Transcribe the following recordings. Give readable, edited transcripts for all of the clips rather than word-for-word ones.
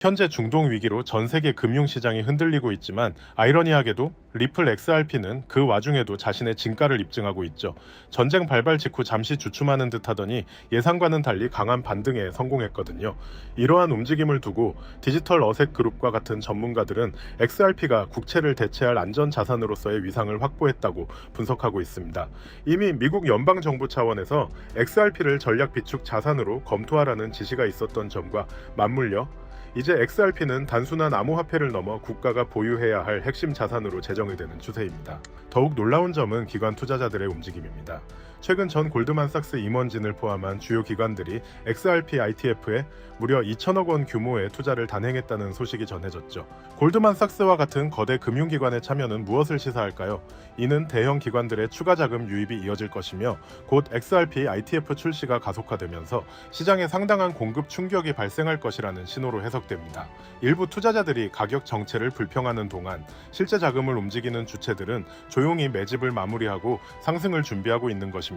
현재 중동 위기로 전 세계 금융시장이 흔들리고 있지만 아이러니하게도 리플 XRP는 그 와중에도 자신의 진가를 입증하고 있죠. 전쟁 발발 직후 잠시 주춤하는 듯 하더니 예상과는 달리 강한 반등에 성공했거든요. 이러한 움직임을 두고 디지털 어셋 그룹과 같은 전문가들은 XRP가 국채를 대체할 안전 자산으로서의 위상을 확보했다고 분석하고 있습니다. 이미 미국 연방정부 차원에서 XRP를 전략 비축 자산으로 검토하라는 지시가 있었던 점과 맞물려 이제 XRP는 단순한 암호화폐를 넘어 국가가 보유해야 할 핵심 자산으로 제정이 되는 추세입니다. 더욱 놀라운 점은 기관 투자자들의 움직임입니다. 최근 전 골드만삭스 임원진을 포함한 주요 기관들이 XRP ITF에 무려 2천억 원 규모의 투자를 단행했다는 소식이 전해졌죠. 골드만삭스와 같은 거대 금융기관의 참여는 무엇을 시사할까요? 이는 대형 기관들의 추가 자금 유입이 이어질 것이며 곧 XRP ITF 출시가 가속화되면서 시장에 상당한 공급 충격이 발생할 것이라는 신호로 해석됩니다. 일부 투자자들이 가격 정체를 불평하는 동안 실제 자금을 움직이는 주체들은 조용히 매집을 마무리하고 상승을 준비하고 있는 것입니다.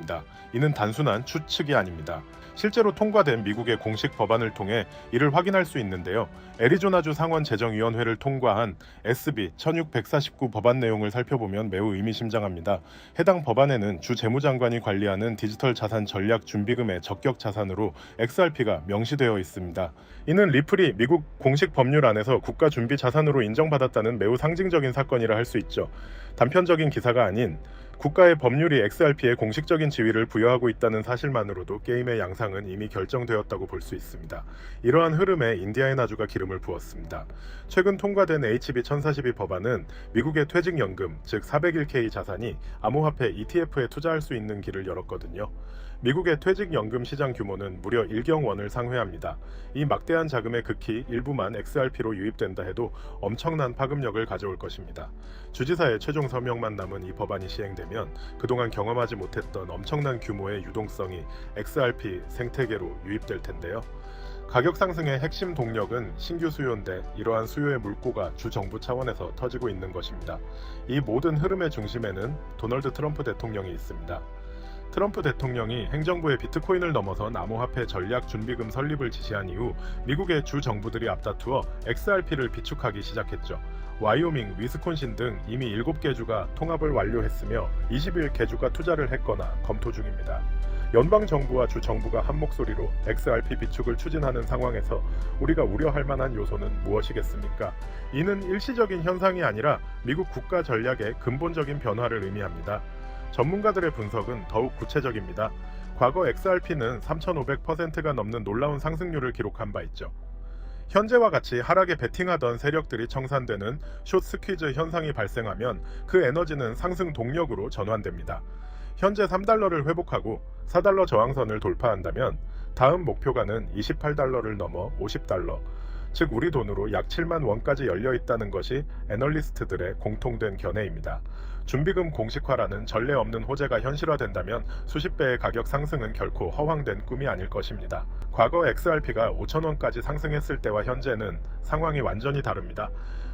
이는 단순한 추측이 아닙니다. 실제로 통과된 미국의 공식 법안을 통해 이를 확인할 수 있는데요. 애리조나주 상원재정위원회를 통과한 SB 1649 법안 내용을 살펴보면 매우 의미심장합니다. 해당 법안에는 주 재무장관이 관리하는 디지털 자산 전략 준비금의 적격 자산으로 XRP가 명시되어 있습니다. 이는 리플이 미국 공식 법률 안에서 국가 준비 자산으로 인정받았다는 매우 상징적인 사건이라 할 수 있죠. 단편적인 기사가 아닌 국가의 법률이 XRP에 공식적인 지위를 부여하고 있다는 사실만으로도 게임의 양상은 이미 결정되었다고 볼 수 있습니다. 이러한 흐름에 인디애나주가 기름을 부었습니다. 최근 통과된 HB 1042 법안은 미국의 퇴직연금, 즉 401k 자산이 암호화폐 ETF에 투자할 수 있는 길을 열었거든요. 미국의 퇴직연금 시장 규모는 무려 1경 원을 상회합니다. 이 막대한 자금의 극히 일부만 XRP로 유입된다 해도 엄청난 파급력을 가져올 것입니다. 주지사의 최종 서명만 남은 이 법안이 시행되면 그동안 경험하지 못했던 엄청난 규모의 유동성이 XRP 생태계로 유입될 텐데요. 가격 상승의 핵심 동력은 신규 수요인데 이러한 수요의 물꼬가 주 정부 차원에서 터지고 있는 것입니다. 이 모든 흐름의 중심에는 도널드 트럼프 대통령이 있습니다. 트럼프 대통령이 행정부의 비트코인을 넘어선 암호화폐 전략 준비금 설립을 지시한 이후 미국의 주 정부들이 앞다투어 XRP를 비축하기 시작했죠. 와이오밍, 위스콘신 등 이미 7개 주가 통합을 완료했으며 21개 주가 투자를 했거나 검토 중입니다. 연방정부와 주정부가 한 목소리로 XRP 비축을 추진하는 상황에서 우리가 우려할 만한 요소는 무엇이겠습니까? 이는 일시적인 현상이 아니라 미국 국가 전략의 근본적인 변화를 의미합니다. 전문가들의 분석은 더욱 구체적입니다. 과거 XRP는 3,500%가 넘는 놀라운 상승률을 기록한 바 있죠. 현재와 같이 하락에 베팅하던 세력들이 청산되는 숏 스퀴즈 현상이 발생하면 그 에너지는 상승 동력으로 전환됩니다. 현재 3달러를 회복하고 4달러 저항선을 돌파한다면 다음 목표가는 28달러를 넘어 50달러, 즉 우리 돈으로 약 7만 원까지 열려 있다는 것이 애널리스트들의 공통된 견해입니다. 준비금 공식화라는 전례 없는 호재가 현실화된다면 수십 배의 가격 상승은 결코 허황된 꿈이 아닐 것입니다. 과거 XRP가 5,000원까지 상승했을 때와 현재는 상황이 완전히 다릅니다.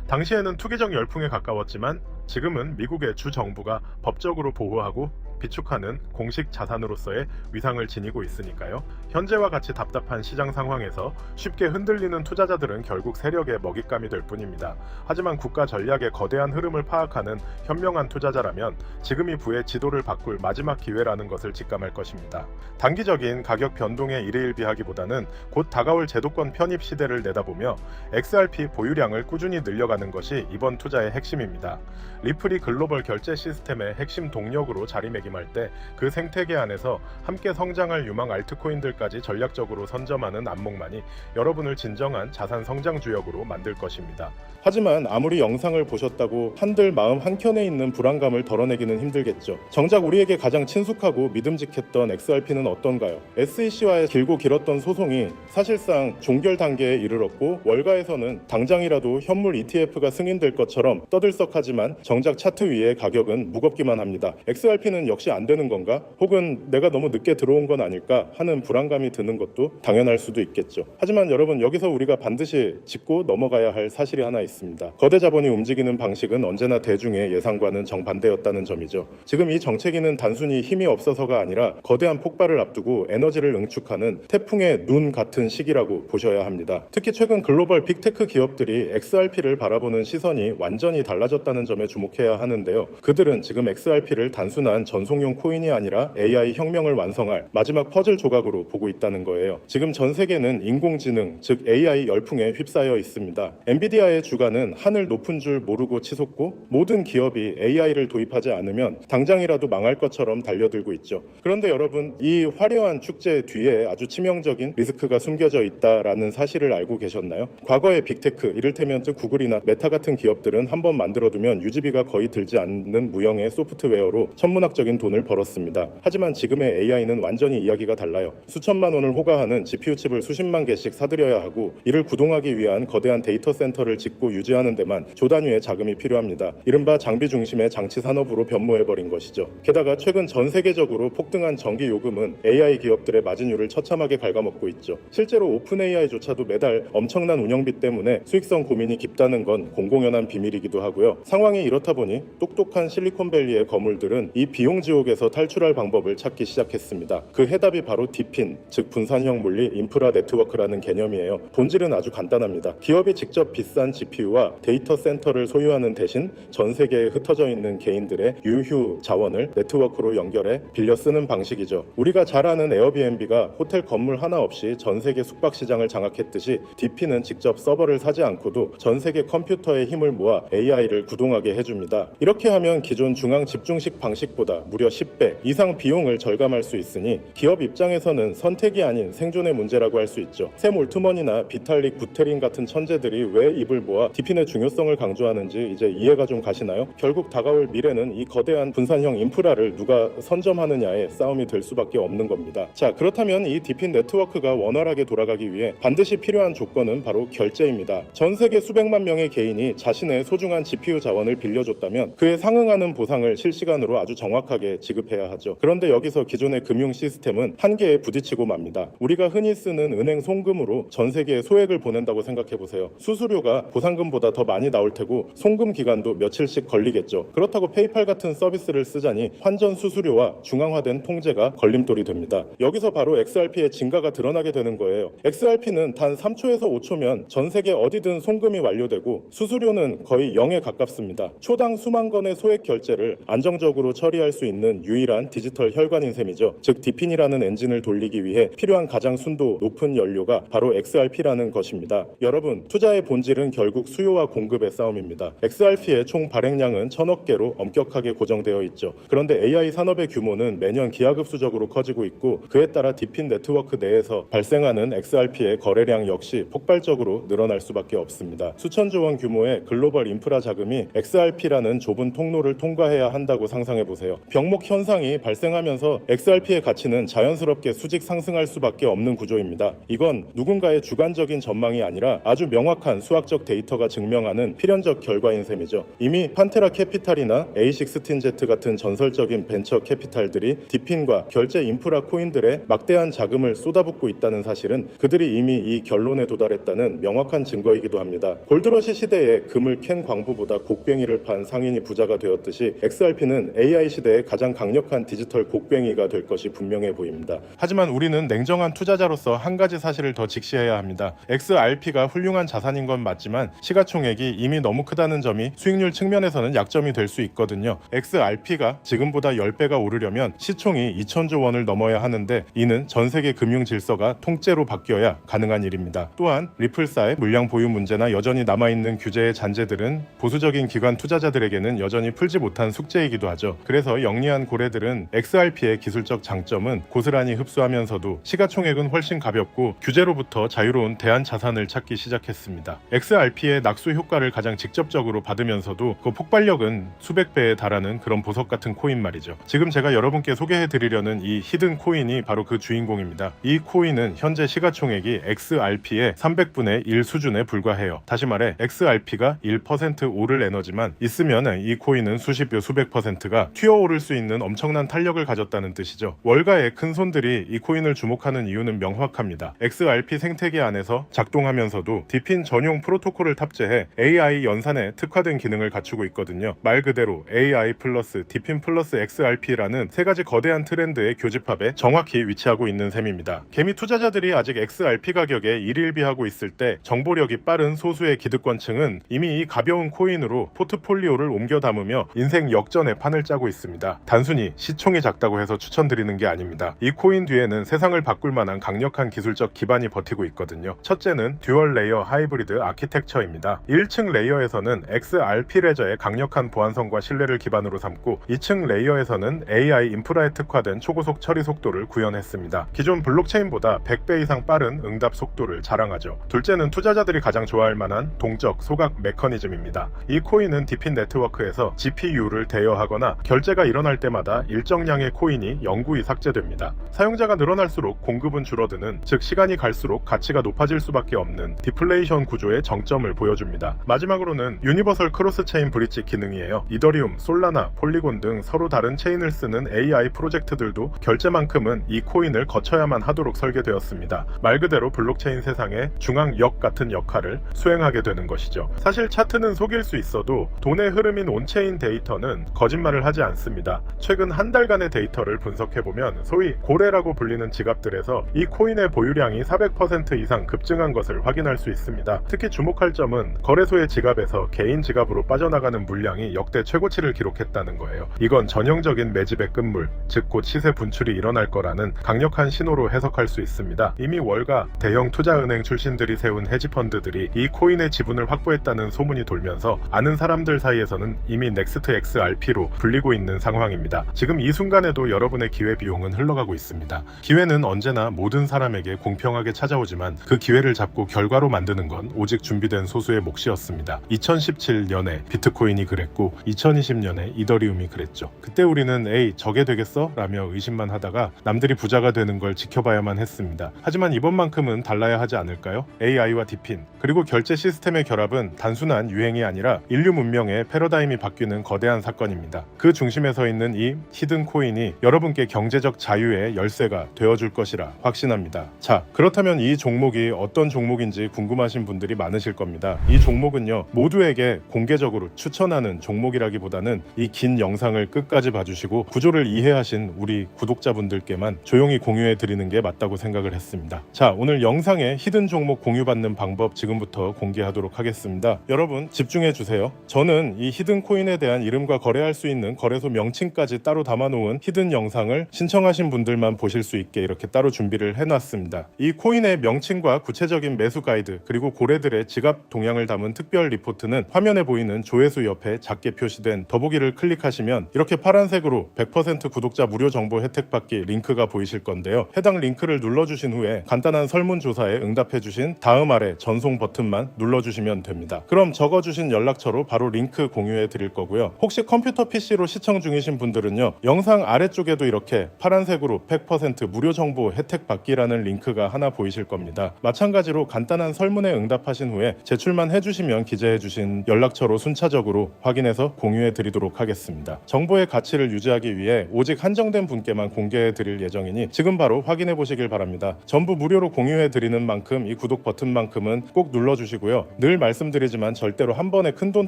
당시에는 투기적 열풍에 가까웠지만 지금은 미국의 주 정부가 법적으로 보호하고 비축하는 공식 자산으로서의 위상을 지니고 있으니까요. 현재와 같이 답답한 시장 상황에서 쉽게 흔들리는 투자자들은 결국 세력의 먹잇감이 될 뿐입니다. 하지만 국가 전략의 거대한 흐름을 파악하는 현명한 투자자라면 지금이 부의 지도를 바꿀 마지막 기회라는 것을 직감할 것입니다. 단기적인 가격 변동에 일희일비하기보다는 곧 다가올 제도권 편입 시대를 내다보며 XRP 보유량을 꾸준히 늘려가는 것이 이번 투자의 핵심입니다. 리플이 글로벌 결제 시스템의 핵심 동력으로 자리매김할 때 그 생태계 안에서 함께 성장할 유망 알트코인들까지 전략적으로 선점하는 안목만이 여러분을 진정한 자산 성장 주역으로 만들 것입니다. 하지만 아무리 영상을 보셨다고 한들 마음 한켠에 있는 불안감을 덜어내기는 힘들겠죠. 정작 우리에게 가장 친숙하고 믿음직했던 XRP는 어떤가요? SEC와의 길고 길었던 소송이 사실상 종결 단계에 이르렀고 월가에서는 당장이라도 현물 ETF가 승인될 것처럼 떠들썩하지만 정작 차트 위의 가격은 무겁기만 합니다. XRP는 역시 역시 안 되는 건가? 혹은 내가 너무 늦게 들어온 건 아닐까 하는 불안감이 드는 것도 당연할 수도 있겠죠. 하지만 여러분, 여기서 우리가 반드시 짚고 넘어가야 할 사실이 하나 있습니다. 거대 자본이 움직이는 방식은 언제나 대중의 예상과는 정반대였다는 점이죠. 지금 이 정체기는 단순히 힘이 없어서가 아니라 거대한 폭발을 앞두고 에너지를 응축하는 태풍의 눈 같은 시기라고 보셔야 합니다. 특히 최근 글로벌 빅테크 기업들이 XRP를 바라보는 시선이 완전히 달라졌다는 점에 주목해야 하는데요. 그들은 지금 XRP를 단순한 전송용 코인이 아니라 AI 혁명을 완성할 마지막 퍼즐 조각으로 보고 있다는 거예요. 지금 전 세계는 인공지능, 즉 AI 열풍에 휩싸여 있습니다. 엔비디아의 주가는 하늘 높은 줄 모르고 치솟고 모든 기업이 AI를 도입하지 않으면 당장이라도 망할 것처럼 달려들고 있죠. 그런데 여러분, 이 화려한 축제 뒤에 아주 치명적인 리스크가 숨겨져 있다라는 사실을 알고 계셨나요? 과거의 빅테크, 이를테면 구글이나 메타 같은 기업들은 한번 만들어두면 유지비가 거의 들지 않는 무형의 소프트웨어로 천문학적인 돈을 벌었습니다. 하지만 지금의 AI는 완전히 이야기가 달라요. 수천만 원을 호가하는 GPU 칩을 수십만 개씩 사들여야 하고, 이를 구동하기 위한 거대한 데이터 센터를 짓고 유지하는 데만 조단위의 자금이 필요합니다. 이른바 장비 중심의 장치 산업으로 변모해버린 것이죠. 게다가 최근 전 세계적으로 폭등한 전기 요금은 AI 기업들의 마진율을 처참하게 갉아먹고 있죠. 실제로 오픈 AI조차도 매달 엄청난 운영비 때문에 수익성 고민이 깊다는 건 공공연한 비밀이기도 하고요. 상황이 이렇다 보니 똑똑한 실리콘밸리의 거물들은 이 비용 지옥에서 탈출할 방법을 찾기 시작했습니다. 그 해답이 바로 디핀, 즉 분산형 물리 인프라 네트워크라는 개념이에요. 본질은 아주 간단합니다. 기업이 직접 비싼 GPU와 데이터 센터를 소유하는 대신 전 세계에 흩어져 있는 개인들의 유휴 자원을 네트워크로 연결해 빌려 쓰는 방식이죠. 우리가 잘 아는 에어비앤비가 호텔 건물 하나 없이 전 세계 숙박 시장을 장악했듯이 디핀은 직접 서버를 사지 않고도 전 세계 컴퓨터의 힘을 모아 AI를 구동하게 해줍니다. 이렇게 하면 기존 중앙 집중식 방식보다 무려 10배 이상 비용을 절감할 수 있으니 기업 입장에서는 선택이 아닌 생존의 문제라고 할 수 있죠. 샘 올트먼이나 비탈릭 부테린 같은 천재들이 왜 입을 모아 디핀의 중요성을 강조하는지 이제 이해가 좀 가시나요? 결국 다가올 미래는 이 거대한 분산형 인프라를 누가 선점하느냐의 싸움이 될 수밖에 없는 겁니다. 자, 그렇다면 이 디핀 네트워크가 원활하게 돌아가기 위해 반드시 필요한 조건은 바로 결제입니다. 전 세계 수백만 명의 개인이 자신의 소중한 GPU 자원을 빌려줬다면 그에 상응하는 보상을 실시간으로 아주 정확하게 지급해야 하죠. 그런데 여기서 기존의 금융 시스템은 한계에 부딪히고 맙니다. 우리가 흔히 쓰는 은행 송금으로 전 세계에 소액을 보낸다고 생각해보세요. 수수료가 보상금보다 더 많이 나올 테고 송금 기간도 며칠씩 걸리겠죠. 그렇다고 페이팔 같은 서비스를 쓰자니 환전 수수료와 중앙화된 통제가 걸림돌이 됩니다. 여기서 바로 XRP의 진가가 드러나게 되는 거예요. XRP는 단 3초에서 5초면 전 세계 어디든 송금이 완료되고 수수료는 거의 0에 가깝습니다. 초당 수만 건의 소액 결제를 안정적으로 처리할 수 있는 유일한 디지털 혈관인 셈이죠. 즉 디핀이라는 엔진을 돌리기 위해 필요한 가장 순도 높은 연료가 바로 XRP라는 것입니다. 여러분, 투자의 본질은 결국 수요와 공급의 싸움입니다. XRP의 총 발행량은 1000억 개로 엄격하게 고정되어 있죠. 그런데 AI 산업의 규모는 매년 기하급수적으로 커지고 있고, 그에 따라 디핀 네트워크 내에서 발생하는 XRP의 거래량 역시 폭발적으로 늘어날 수밖에 없습니다. 수천조 원 규모의 글로벌 인프라 자금이 XRP라는 좁은 통로를 통과해야 한다고 상상해보세요. 병목 현상이 발생하면서 XRP의 가치는 자연스럽게 수직 상승할 수밖에 없는 구조입니다. 이건 누군가의 주관적인 전망이 아니라 아주 명확한 수학적 데이터가 증명하는 필연적 결과인 셈이죠. 이미 판테라 캐피탈이나 A16Z 같은 전설적인 벤처 캐피탈들이 디핀과 결제 인프라 코인들의 막대한 자금을 쏟아붓고 있다는 사실은 그들이 이미 이 결론에 도달했다는 명확한 증거이기도 합니다. 골드러시 시대에 금을 캔 광부보다 곡괭이를 판 상인이 부자가 되었듯이 XRP는 AI 시대의 가장 강력한 디지털 곡괭이가 될 것이 분명해 보입니다. 하지만 우리는 냉정한 투자자로서 한 가지 사실을 더 직시해야 합니다. XRP가 훌륭한 자산인 건 맞지만 시가총액이 이미 너무 크다는 점이 수익률 측면에서는 약점이 될 수 있거든요. XRP가 지금보다 10배가 오르려면 시총이 2000조 원을 넘어야 하는데 이는 전 세계 금융 질서가 통째로 바뀌어야 가능한 일입니다. 또한 리플사의 물량 보유 문제나 여전히 남아있는 규제의 잔재들은 보수적인 기관 투자자들에게는 여전히 풀지 못한 숙제이기도 하죠. 그래서 영리한 고래들은 XRP의 기술적 장점은 고스란히 흡수하면서도 시가총액은 훨씬 가볍고 규제로부터 자유로운 대안 자산을 찾기 시작했습니다. XRP의 낙수 효과를 가장 직접적으로 받으면서도 그 폭발력은 수백 배에 달하는 그런 보석 같은 코인 말이죠. 지금 제가 여러분께 소개해드리려는 이 히든 코인이 바로 그 주인공입니다. 이 코인은 현재 시가총액이 XRP의 300분의 1 수준에 불과해요. 다시 말해 XRP가 1% 오를 에너지만 있으면 이 코인은 수십 배 수백 %가 튀어오를 수 있는 엄청난 탄력을 가졌다는 뜻이죠. 월가의 큰 손들이 이 코인을 주목하는 이유는 명확합니다. XRP 생태계 안에서 작동하면서도 디핀 전용 프로토콜을 탑재해 AI 연산에 특화된 기능을 갖추고 있거든요. 말 그대로 AI 플러스 디핀 플러스 XRP라는 세 가지 거대한 트렌드의 교집합에 정확히 위치하고 있는 셈입니다. 개미 투자자들이 아직 XRP 가격에 일일비하고 있을 때 정보력이 빠른 소수의 기득권층은 이미 이 가벼운 코인으로 포트폴리오를 옮겨 담으며 인생 역전의 판을 짜고 있습니다. 단순히 시총이 작다고 해서 추천드리는 게 아닙니다. 이 코인 뒤에는 세상을 바꿀 만한 강력한 기술적 기반이 버티고 있거든요. 첫째는 듀얼 레이어 하이브리드 아키텍처입니다. 1층 레이어에서는 XRP 레저의 강력한 보안성과 신뢰를 기반으로 삼고 2층 레이어에서는 AI 인프라에 특화된 초고속 처리 속도를 구현했습니다. 기존 블록체인보다 100배 이상 빠른 응답 속도를 자랑하죠. 둘째는 투자자들이 가장 좋아할 만한 동적 소각 메커니즘입니다. 이 코인은 디핀 네트워크에서 GPU를 대여하거나 결제가 일어날 때마다 일정량의 코인이 영구히 삭제됩니다. 사용자가 늘어날수록 공급은 줄어드는, 즉 시간이 갈수록 가치가 높아질 수밖에 없는 디플레이션 구조의 정점을 보여줍니다. 마지막으로는 유니버설 크로스 체인 브릿지 기능이에요. 이더리움, 솔라나, 폴리곤 등 서로 다른 체인을 쓰는 AI 프로젝트들도 결제만큼은 이 코인을 거쳐야만 하도록 설계되었습니다. 말 그대로 블록체인 세상의 중앙역 같은 역할을 수행하게 되는 것이죠. 사실 차트는 속일 수 있어도 돈의 흐름인 온체인 데이터는 거짓말을 하지 않습니다. 최근 한 달간의 데이터를 분석해보면 소위 고래라고 불리는 지갑들에서 이 코인의 보유량이 400% 이상 급증한 것을 확인할 수 있습니다. 특히 주목할 점은 거래소의 지갑에서 개인 지갑으로 빠져나가는 물량이 역대 최고치를 기록했다는 거예요. 이건 전형적인 매집의 끝물, 즉 곧 시세 분출이 일어날 거라는 강력한 신호로 해석할 수 있습니다. 이미 월가 대형 투자은행 출신들이 세운 헤지펀드들이 이 코인의 지분을 확보했다는 소문이 돌면서 아는 사람들 사이에서는 이미 넥스트 XRP로 불리고 있는 상황입니다. 지금 이 순간에도 여러분의 기회비용은 흘러가고 있습니다. 기회는 언제나 모든 사람에게 공평하게 찾아오지만 그 기회를 잡고 결과로 만드는 건 오직 준비된 소수의 몫이었습니다. 2017년에 비트코인이 그랬고 2020년에 이더리움이 그랬죠. 그때 우리는 에이 저게 되겠어? 라며 의심만 하다가 남들이 부자가 되는 걸 지켜봐야만 했습니다. 하지만 이번만큼은 달라야 하지 않을까요? AI와 디핀 그리고 결제 시스템의 결합은 단순한 유행이 아니라 인류 문명의 패러다임이 바뀌는 거대한 사건입니다. 그 중심에 서 있는 이 히든 코인이 여러분께 경제적 자유의 열쇠가 되어줄 것이라 확신합니다. 자, 그렇다면 이 종목이 어떤 종목인지 궁금하신 분들이 많으실 겁니다. 이 종목은요, 모두에게 공개적으로 추천하는 종목이라기보다는 이 긴 영상을 끝까지 봐주시고 구조를 이해하신 우리 구독자분들께만 조용히 공유해 드리는 게 맞다고 생각을 했습니다. 자, 오늘 영상의 히든 종목 공유받는 방법 지금부터 공개하도록 하겠습니다. 여러분 집중해 주세요. 저는 이 히든 코인에 대한 이름과 거래할 수 있는 거래소 명칭까지 따로 담아놓은 히든 영상을 신청하신 분들만 보실 수 있게 이렇게 따로 준비를 해놨습니다. 이 코인의 명칭과 구체적인 매수 가이드 그리고 고래들의 지갑 동향을 담은 특별 리포트는 화면에 보이는 조회수 옆에 작게 표시된 더보기를 클릭하시면 이렇게 파란색으로 100% 구독자 무료 정보 혜택 받기 링크가 보이실 건데요. 해당 링크를 눌러주신 후에 간단한 설문조사에 응답해주신 다음 아래 전송 버튼만 눌러주시면 됩니다. 그럼 적어주신 연락처로 바로 링크 공유해 드릴 거고요. 혹시 컴퓨터 PC로 시청 중이신 분들은요, 영상 아래쪽에도 이렇게 파란색으로 100% 무료 정보 혜택 받기라는 링크가 하나 보이실 겁니다. 마찬가지로 간단한 설문에 응답하신 후에 제출만 해주시면 기재해주신 연락처로 순차적으로 확인해서 공유해 드리도록 하겠습니다. 정보의 가치를 유지하기 위해 오직 한정된 분께만 공개해 드릴 예정이니 지금 바로 확인해 보시길 바랍니다. 전부 무료로 공유해 드리는 만큼 이 구독 버튼만큼은 꼭 눌러주시고요. 늘 말씀드리지만 절대로 한 번에 큰돈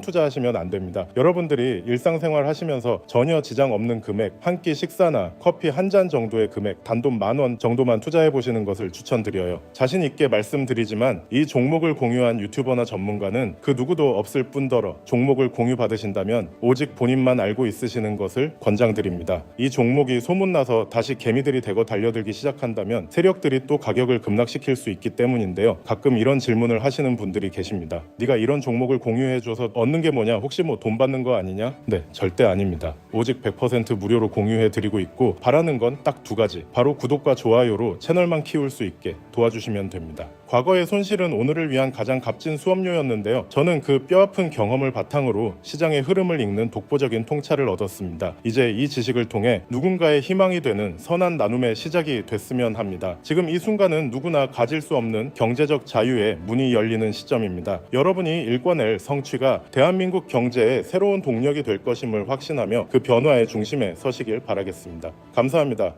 투자하시면 안 됩니다. 여러분들이 일상생활 하시면서 전혀 지장 없는 금액, 한 끼 식사나 커피 한 잔 정도의 금액, 단돈 10,000원 정도만 투자해 보시는 것을 추천드려요. 자신 있게 말씀드리지만 이 종목을 공유한 유튜버나 전문가는 그 누구도 없을 뿐더러 종목을 공유 받으신다면 오직 본인만 알고 있으시는 것을 권장드립니다. 이 종목이 소문나서 다시 개미들이 대거 달려들기 시작한다면 세력들이 또 가격을 급락시킬 수 있기 때문인데요. 가끔 이런 질문을 하시는 분들이 계십니다. 네가 이런 종목을 공유해줘서 얻는 게 뭐냐? 혹시 뭐 돈 받는 거 아니냐? 네, 절대 아닙니다. 오직 100% 무료로 공유해드리고 있고 바라는 건 딱 두 가지. 바로 구독과 좋아요로 채널만 키울 수 있게 도와주시면 됩니다. 과거의 손실은 오늘을 위한 가장 값진 수업료였는데요. 저는 그 뼈아픈 경험을 바탕으로 시장의 흐름을 읽는 독보적인 통찰을 얻었습니다. 이제 이 지식을 통해 누군가의 희망이 되는 선한 나눔의 시작이 됐으면 합니다. 지금 이 순간은 누구나 가질 수 없는 경제적 자유의 문이 열리는 시점입니다. 여러분이 읽어낼 성취가 대한민국 경제의 새로운 동력이 될 것임을 확신하며 그 변화의 중심에 서시길 바라겠습니다. 감사합니다.